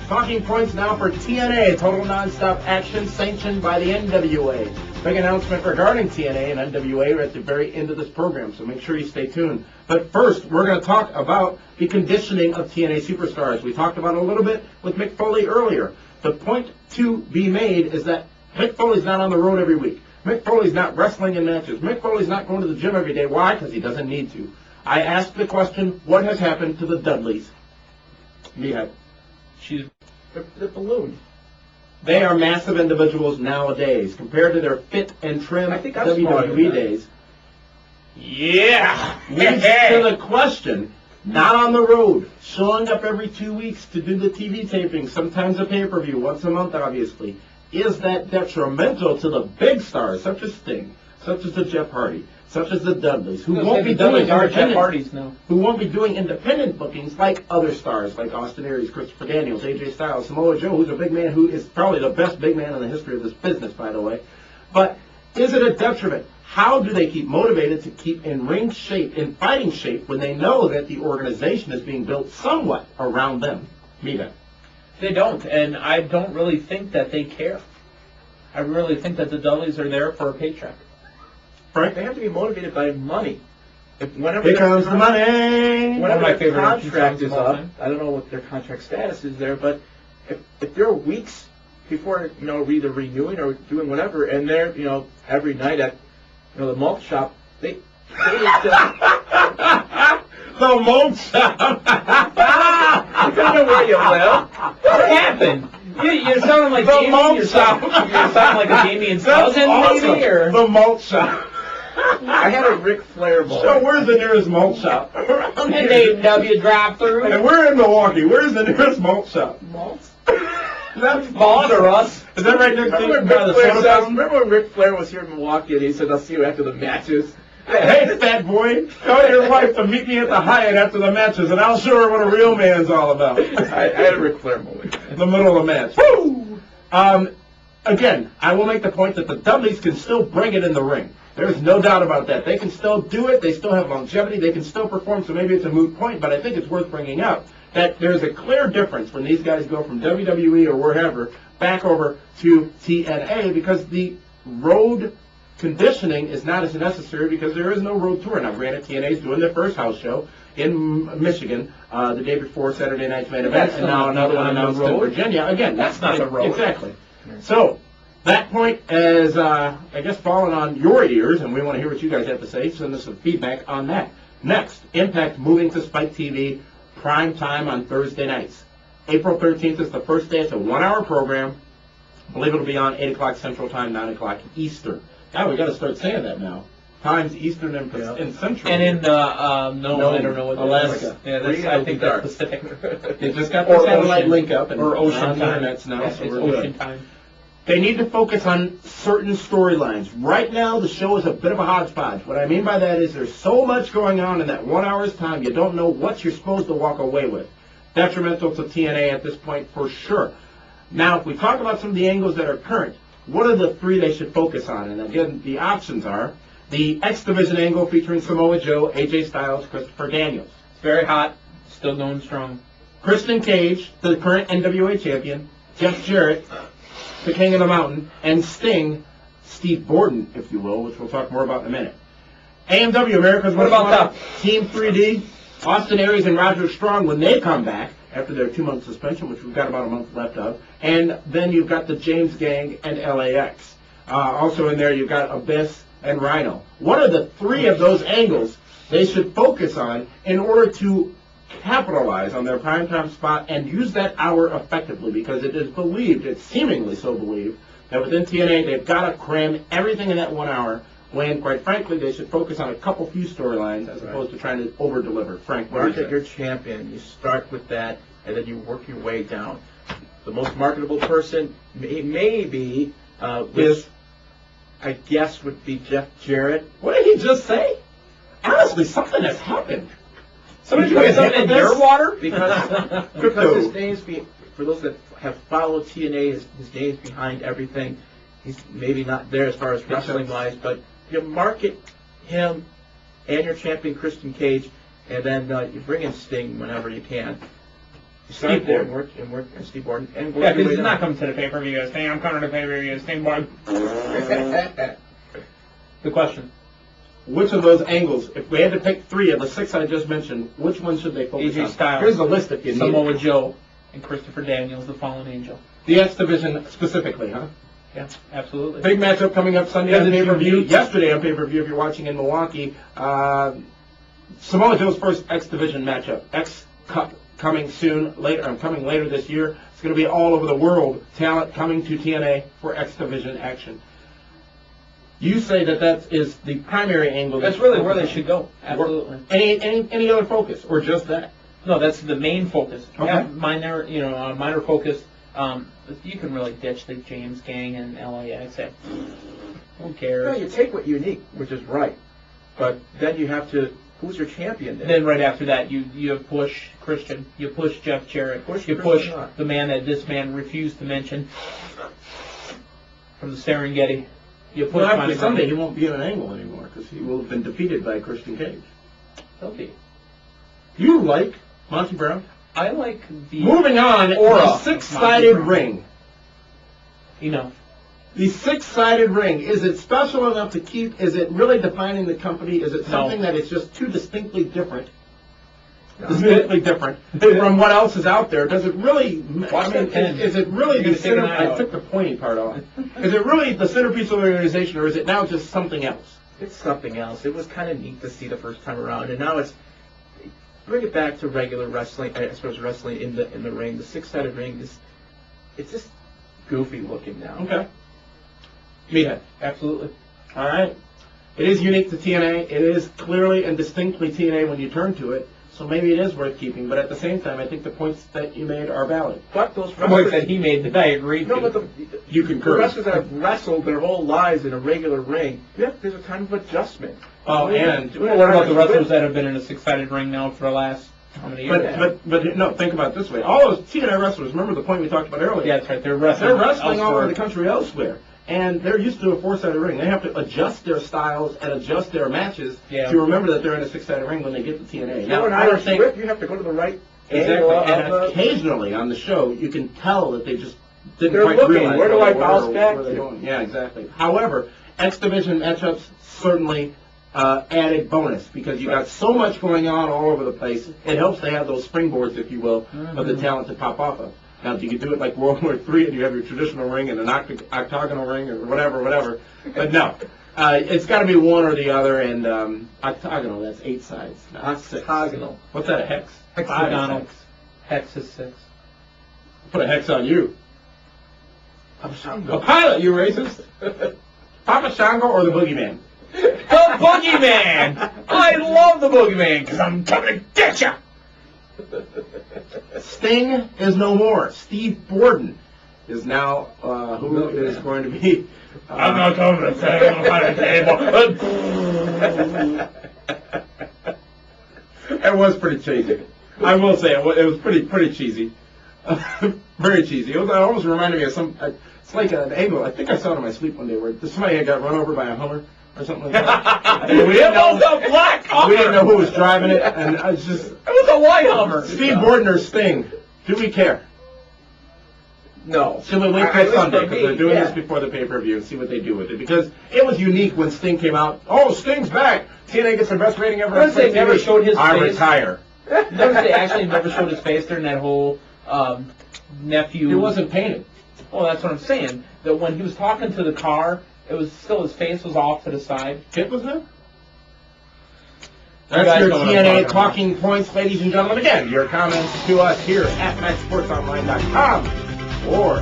Talking points now for TNA, total nonstop action sanctioned by the NWA. Big announcement regarding TNA and NWA at the very end of this program, so make sure you stay tuned. But first, we're going to talk about the conditioning of TNA superstars. We talked about it a little bit with Mick Foley earlier. The point to be made is that Mick Foley's not on the road every week. Mick Foley's not wrestling in matches. Mick Foley's not going to the gym every day. Why? Because he doesn't need to. I asked the question, what has happened to the Dudleys? Mihai. The balloon. They are massive individuals nowadays compared to their fit and trim WWE days. Yeah! Leads to the question, not on the road, showing up every 2 weeks to do the TV taping, sometimes a pay-per-view, once a month obviously. Is that detrimental to the big stars, such as Sting, such as the Jeff Hardy, such as the Dudleys, who won't be doing independent bookings like other stars, like Austin Aries, Christopher Daniels, AJ Styles, Samoa Joe, who's a big man who is probably the best big man in the history of this business, by the way. But is it a detriment? How do they keep motivated to keep in ring shape, in fighting shape, when they know that the organization is being built somewhat around them? Mita. They don't, and I don't really think that they care. I really think that the Dudleys are there for a paycheck. Frank, they have to be motivated by money. Here comes the money! Whenever their contract is up, I don't know what their contract status is there, but if they're weeks before, either renewing or doing whatever, and they're, every night at, the malt shop, they just... The malt shop! I don't know where you live. What happened? You're sounding like the malt shop. You're sounding like a Damien's cousin, awesome. maybe? Or? The malt shop. I had a Ric Flair moment. So where's the nearest malt shop? An A&W drive-through. And we're in Milwaukee. Where's the nearest malt shop? Malt? That's Malt or us? Is that right next to Remember when Ric Flair was here in Milwaukee and he said, I'll see you after the matches? Hey, fat boy, tell your wife to meet me at the Hyatt after the matches, and I'll show her what a real man's all about. I had a Ric Flair moment. The middle of the match. Woo! Again, I will make the point that the Dudleys can still bring it in the ring. There's no doubt about that. They can still do it. They still have longevity. They can still perform, so maybe it's a moot point, but I think it's worth bringing up that there's a clear difference when these guys go from WWE or wherever back over to TNA because the road conditioning is not as necessary because there is no road tour. Now, granted, TNA is doing their first house show in Michigan the day before Saturday night's main event, and now another one announced in Virginia. Again, that's not the road. Exactly. So, that point is, I guess, falling on your ears, and we want to hear what you guys have to say. Send us some feedback on that. Next, Impact moving to Spike TV, prime time on Thursday nights. April 13th is the first day. It's a 1-hour program. I believe it'll be on 8 o'clock Central Time, 9 o'clock Eastern. God, we got to start saying that now. Times Eastern and Central. And in I don't know what Alaska. I think that's Pacific. They just got the satellite link up, and or ocean time. Now, yes, so it's we're ocean good. time. They need to focus on certain storylines. Right now, the show is a bit of a hodgepodge. What I mean by that is there's so much going on in that 1 hour's time, you don't know what you're supposed to walk away with. Detrimental to TNA at this point, for sure. Now, if we talk about some of the angles that are current, what are the three they should focus on? And again, the options are the X Division angle featuring Samoa Joe, AJ Styles, Christopher Daniels. It's very hot, still going strong. Christian Cage, the current NWA champion, Jeff Jarrett, the King of the Mountain, and Sting, Steve Borden, if you will, which we'll talk more about in a minute. AMW, America's Most Wanted, Team 3D, Austin Aries and Roger Strong when they come back after their 2-month suspension, which we've got about a month left of. And then you've got the James Gang and LAX. Also in there, you've got Abyss and Rhino. What are the three of those angles they should focus on in order to capitalize on their primetime spot and use that hour effectively? Because it is believed, it's seemingly so believed, that within TNA they've got to cram everything in that 1 hour when, quite frankly, they should focus on a few storylines as opposed to trying to over-deliver. Frank, what do you think? Market your champion. You start with that, and then you work your way down. The most marketable person maybe I guess would be Jeff Jarrett. What did he just say? Honestly, something has happened. Somebody put something in your water? Because his name's for those that have followed TNA, his name's behind everything. He's maybe not there as far as wrestling-wise, but you market him and your champion, Christian Cage, and then you bring in Sting whenever you can. Start there and work and Steve Borden and work Yeah, your because way he's down. not coming to the pay-per-view. Hey, I'm coming to the pay-per-view. Sting Board. The question. Which of those angles, if we had to pick 3 of the 6 I just mentioned, which one should they focus AJ on? Styles. Here's the list if you need Samoa it. Joe and Christopher Daniels, the Fallen Angel. The X Division specifically, huh? Yeah, absolutely. Big matchup coming up Sunday Because on it's pay-per-view. unique. Yesterday on pay-per-view if you're watching in Milwaukee. Samoa Joe's first X Division matchup. X Cup coming later this year. It's going to be all over the world. Talent coming to TNA for X Division action. You say that is the primary angle. That's really where they should go. Absolutely. Any other focus or just that? No, that's the main focus. Okay. Have minor focus. You can really ditch the James Gang and LAX. Who cares? No, you take what you need, which is right. But then you have to, who's your champion then? Then right after that, you push Christian, you push Jeff Jarrett, you push Christian on. the man that this man refused to mention from the Serengeti. You push Well, after Monty Sunday, he Brown. won't be in an angle anymore because he will have been defeated by Christian Cage. He'll be. You like Monty Brown? I like the Moving on, aura the of six-sided Monty Brown. ring. Enough. The six-sided ring, is it special enough to keep? Is it really defining the company? Is it something that is just too distinctly different? Distinctly different from what else is out there. Does it really? Watch that pen. Is it really You're the gonna take an center? eye I out. took the pointy part off. Is it really the centerpiece of the organization, or is it now just something else? It's something else. It was kind of neat to see the first time around, and now it's bring it back to regular wrestling. I suppose wrestling in the ring. The six-sided ring it's just goofy looking now. Okay. Meathead. Absolutely. All right. It is unique to TNA. It is clearly and distinctly TNA when you turn to it. So maybe it is worth keeping. But at the same time, I think the points that you made are valid. But those The points wrestlers, that he made that I agree no, to. but You the concur. wrestlers that have wrestled their whole lives in a regular ring, there's a time of adjustment. Oh, and Well, what about the wrestlers that have been in a six-sided ring now for the last how many years? but no, think about it this way. All those TNA wrestlers, remember the point we talked about earlier? Yeah, that's right. They're wrestling. They're wrestling all over the elsewhere. country elsewhere. And they're used to a four-sided ring. They have to adjust their styles and adjust their matches to remember that they're in a six-sided ring when they get to TNA. Now, an Irish whip, you have to go to the right Exactly. angle And of the... occasionally on the show, you can tell that they just didn't They're quite looking, realize where do what I they were bounce or back what they're to? doing. Yeah, exactly. However, X Division matchups certainly added bonus because you got so much going on all over the place. It helps to have those springboards, if you will, of the talent to pop off of. Now, if you could do it like World War III and you have your traditional ring and an octagonal ring or whatever. But no, it's got to be one or the other. And octagonal, that's 8 sides. Not 6. Octagonal. What's that, a hex? Hexagonal. 5 is Hex is 6. Put a hex on you. Papa A Shango. pilot, you racist. Papa Shango or the Boogeyman? The Boogeyman! I love the Boogeyman because I'm coming to get you! Sting is no more. Steve Borden is now who is going to be. I'm not coming to say I'm on the table. It was pretty cheesy. I will say it was pretty cheesy. Very cheesy. It almost reminded me of some. It's like an angle. I think I saw it in my sleep one day where somebody had got run over by a Hummer or something like that. And we didn't know. a black Hummer! We didn't know who was driving it, and I was just. It was a white Hummer! Steve Borden or Sting? Do we care? No. Should we wait At till least Sunday for because me, they're doing yeah. this before the pay-per-view and see what they do with it? Because it was unique when Sting came out. Oh, Sting's back! TNA gets the best rating ever. Notice they never showed his I face. retire. Notice they actually never showed his face during that whole nephew. He wasn't painted. Well, that's what I'm saying. That when he was talking to the car, it was still his face was off to the side. Kit was there? You That's guys your know what I'm TNA talking talking points, ladies and gentlemen. Again, your comments to us here at MaxSportsOnline.com or